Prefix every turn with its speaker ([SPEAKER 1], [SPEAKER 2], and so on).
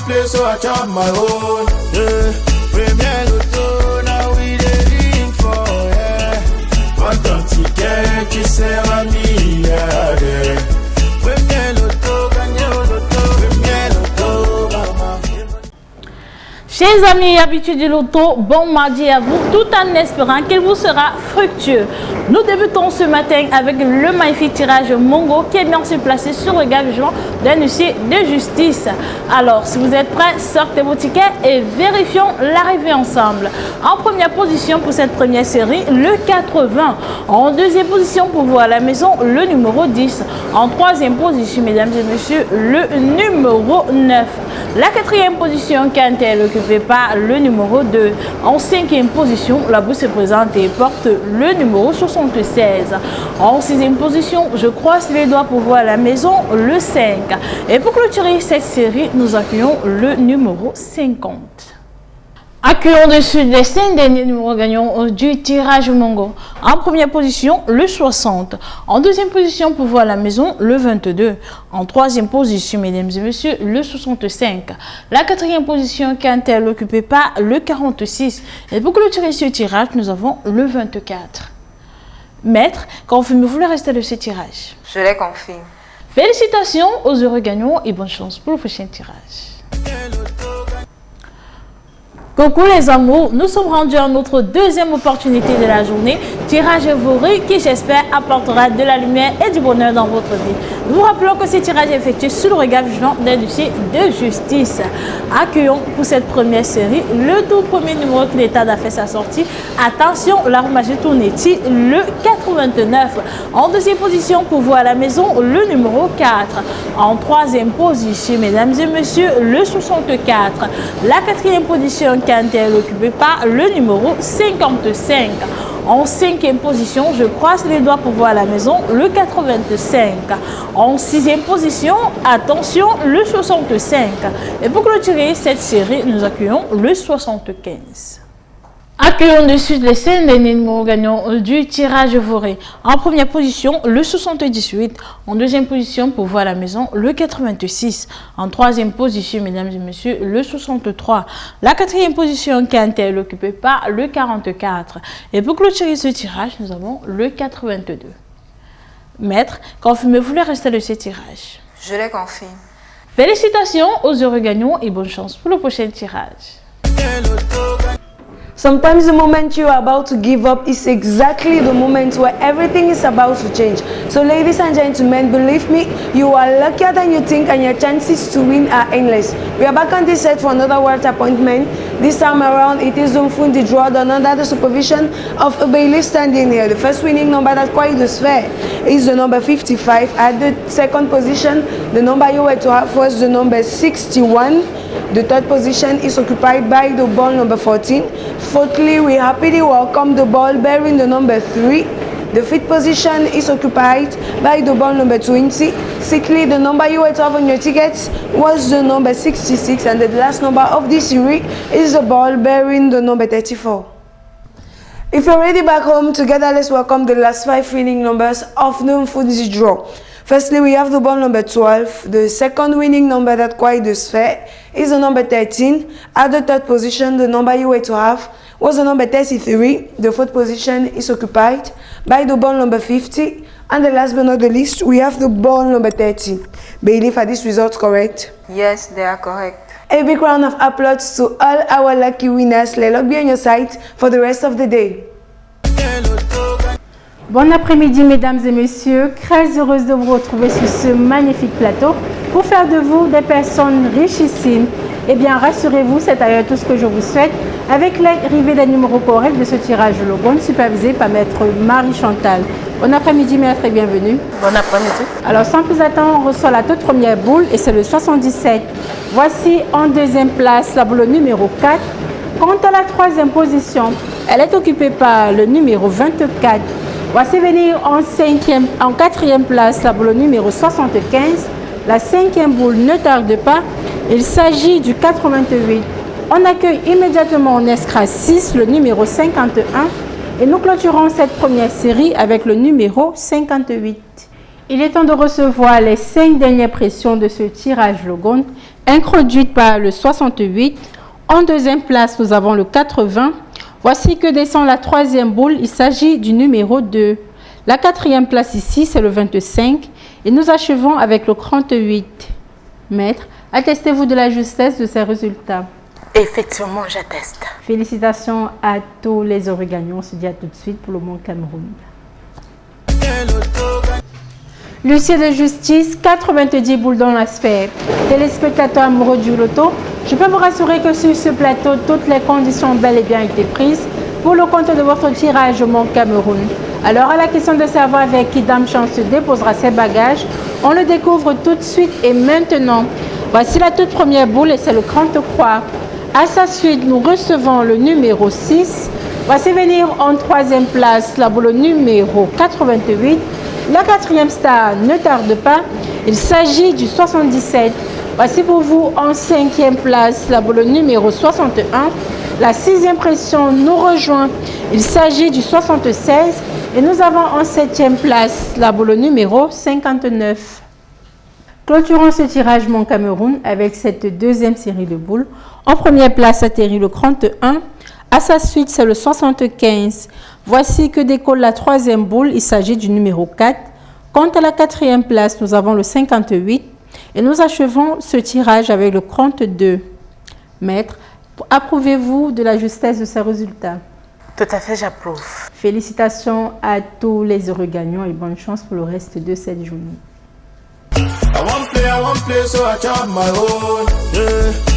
[SPEAKER 1] play, so I chop my own. Yeah. Premier Lotto, now we dey for, yeah. What don't ticket, qui sert à milliardaire. Premier Lotto, gagné au loto, premier Lotto, maman.
[SPEAKER 2] Chers amis habitués du loto, bon mardi à vous, tout en espérant qu'il vous sera fructueux. Nous débutons ce matin avec le magnifique tirage Mongo qui est bien se placer sur le gagement d'un huissier de justice. Alors, si vous êtes prêts, sortez vos tickets et vérifions l'arrivée ensemble. En première position pour cette première série, le 80. En deuxième position pour vous à la maison, le numéro 10. En troisième position, mesdames et messieurs, le numéro 9. La quatrième position, quand elle occupée par le numéro 2. En cinquième position, la bourse est présente et porte le numéro 76. En sixième position, je croise les doigts pour voir à la maison, le 5. Et pour clôturer cette série, nous accueillons le numéro 50. Accueillons dessus les 5 derniers numéros gagnants du tirage Mongo. En première position, le 60. En deuxième position, pour voir à la maison, le 22. En troisième position, mesdames et messieurs, le 65. La quatrième position, quand elle occupée par le 46. Et pour clôturer ce tirage, nous avons le 24. Maître, confirmez-vous le reste de ce tirage?
[SPEAKER 3] Je les confirme.
[SPEAKER 2] Félicitations aux heureux gagnants et bonne chance pour le prochain tirage. Coucou les amours, nous sommes rendus à notre deuxième opportunité de la journée, tirage Voré qui j'espère apportera de la lumière et du bonheur dans votre vie. Nous vous rappelons que ce tirage est effectué sur le regard vigilant d'un dossier de justice. Accueillons pour cette première série le tout premier numéro que l'État a fait sa sortie. Attention, la roue magique tourne-t-il le 89. En deuxième position pour vous à la maison, le numéro 4. En troisième position, mesdames et messieurs, le 64. La quatrième position, quand elle est occupée par le numéro 55. En cinquième position, je croise les doigts pour voir à la maison, le 85. En sixième position, attention, le 65. Et pour clôturer cette série, nous accueillons le 75. Accueillons de suite les 5 derniers numéros gagnants du tirage Voré. En première position, le 78. En deuxième position, pour voir à la maison, le 86. En troisième position, mesdames et messieurs, le 63. La quatrième position, quand elle est occupée par le 44. Et pour clôturer ce tirage, nous avons le 82. Maître, confirmez-vous le reste de ce tirage?
[SPEAKER 3] Je les confirme.
[SPEAKER 2] Félicitations aux heureux gagnants et bonne chance pour le prochain tirage.
[SPEAKER 4] Sometimes the moment you are about to give up is exactly the moment where everything is about to change. So ladies and gentlemen, believe me, you are luckier than you think and your chances to win are endless. We are back on this set for another world appointment. This time around, it is Dumfundi draw done under the supervision of a bailiff standing here. The first winning number that quite is fair is the number 55. At the second position, the number you were to have was the number 61. The third position is occupied by the ball number 14. Fourthly, we happily welcome the ball bearing the number 3. The fifth position is occupied by the ball number 20. Sixthly, the number you were to have on your tickets was the number 66. And the last number of this series is the ball bearing the number 34. If you're already back home, together let's welcome the last 5 winning numbers of the Dumfundi draw. Firstly, we have the ball number 12. The second winning number that quite is fair is the number 13. At the third position, the number you were to have was the number 33. The fourth position is occupied by the ball number 50. And the last but not the least, we have the ball number 30. Bailiff, are these results correct?
[SPEAKER 3] Yes, they are correct.
[SPEAKER 4] A big round of applause to all our lucky winners. Let luck be on your side for the rest of the day.
[SPEAKER 2] Bon après-midi mesdames et messieurs, très heureuse de vous retrouver sur ce magnifique plateau pour faire de vous des personnes richissimes. Eh bien rassurez-vous, c'est d'ailleurs tout ce que je vous souhaite avec l'arrivée des numéros corrects de ce tirage Logon supervisé par maître Marie-Chantal. Bon après-midi maître et bienvenue.
[SPEAKER 3] Bon après-midi.
[SPEAKER 2] Alors sans plus attendre, on reçoit la toute première boule et c'est le 77. Voici en deuxième place la boule numéro 4. Quant à la troisième position, elle est occupée par le numéro 24. Voici venir en quatrième place la boule numéro 75. La cinquième boule ne tarde pas. Il s'agit du 88. On accueille immédiatement en escras 6 le numéro 51. Et nous clôturons cette première série avec le numéro 58.
[SPEAKER 5] Il est temps de recevoir les 5 dernières pressions de ce tirage Logon, introduite par le 68. En deuxième place, nous avons le 80. Voici que descend la troisième boule. Il s'agit du numéro 2. La quatrième place ici, c'est le 25. Et nous achevons avec le 38. Maître, attestez-vous de la justesse de ces résultats?
[SPEAKER 3] Effectivement, j'atteste.
[SPEAKER 5] Félicitations à tous les heureux gagnants. On se dit à tout de suite pour le Monde Cameroun. L'huissier de justice, 90 boules dans la sphère. Téléspectateurs amoureux du loto, je peux vous rassurer que sur ce plateau, toutes les conditions ont bel et bien été prises pour le compte de votre tirage au Monde Cameroun. Alors, à la question de savoir avec qui Dame Chance se déposera ses bagages, on le découvre tout de suite et maintenant. Voici la toute première boule et c'est le 33. À sa suite, nous recevons le numéro 6. Voici venir en troisième place la boule numéro 88. La quatrième star ne tarde pas, il s'agit du 77. Voici pour vous en cinquième place la boule numéro 61. La sixième pression nous rejoint, il s'agit du 76. Et nous avons en septième place la boule numéro 59. Clôturons ce tirage Mon Cameroun avec cette deuxième série de boules. En première place atterrit le 31. À sa suite, c'est le 75. Voici que décolle la troisième boule. Il s'agit du numéro 4. Quant à la quatrième place, nous avons le 58. Et nous achevons ce tirage avec le 32. Maître, approuvez-vous de la justesse de ces résultats?
[SPEAKER 3] Tout à fait, j'approuve.
[SPEAKER 5] Félicitations à tous les heureux gagnants et bonne chance pour le reste de cette journée.
[SPEAKER 1] I won't play, so I chop my own. Yeah.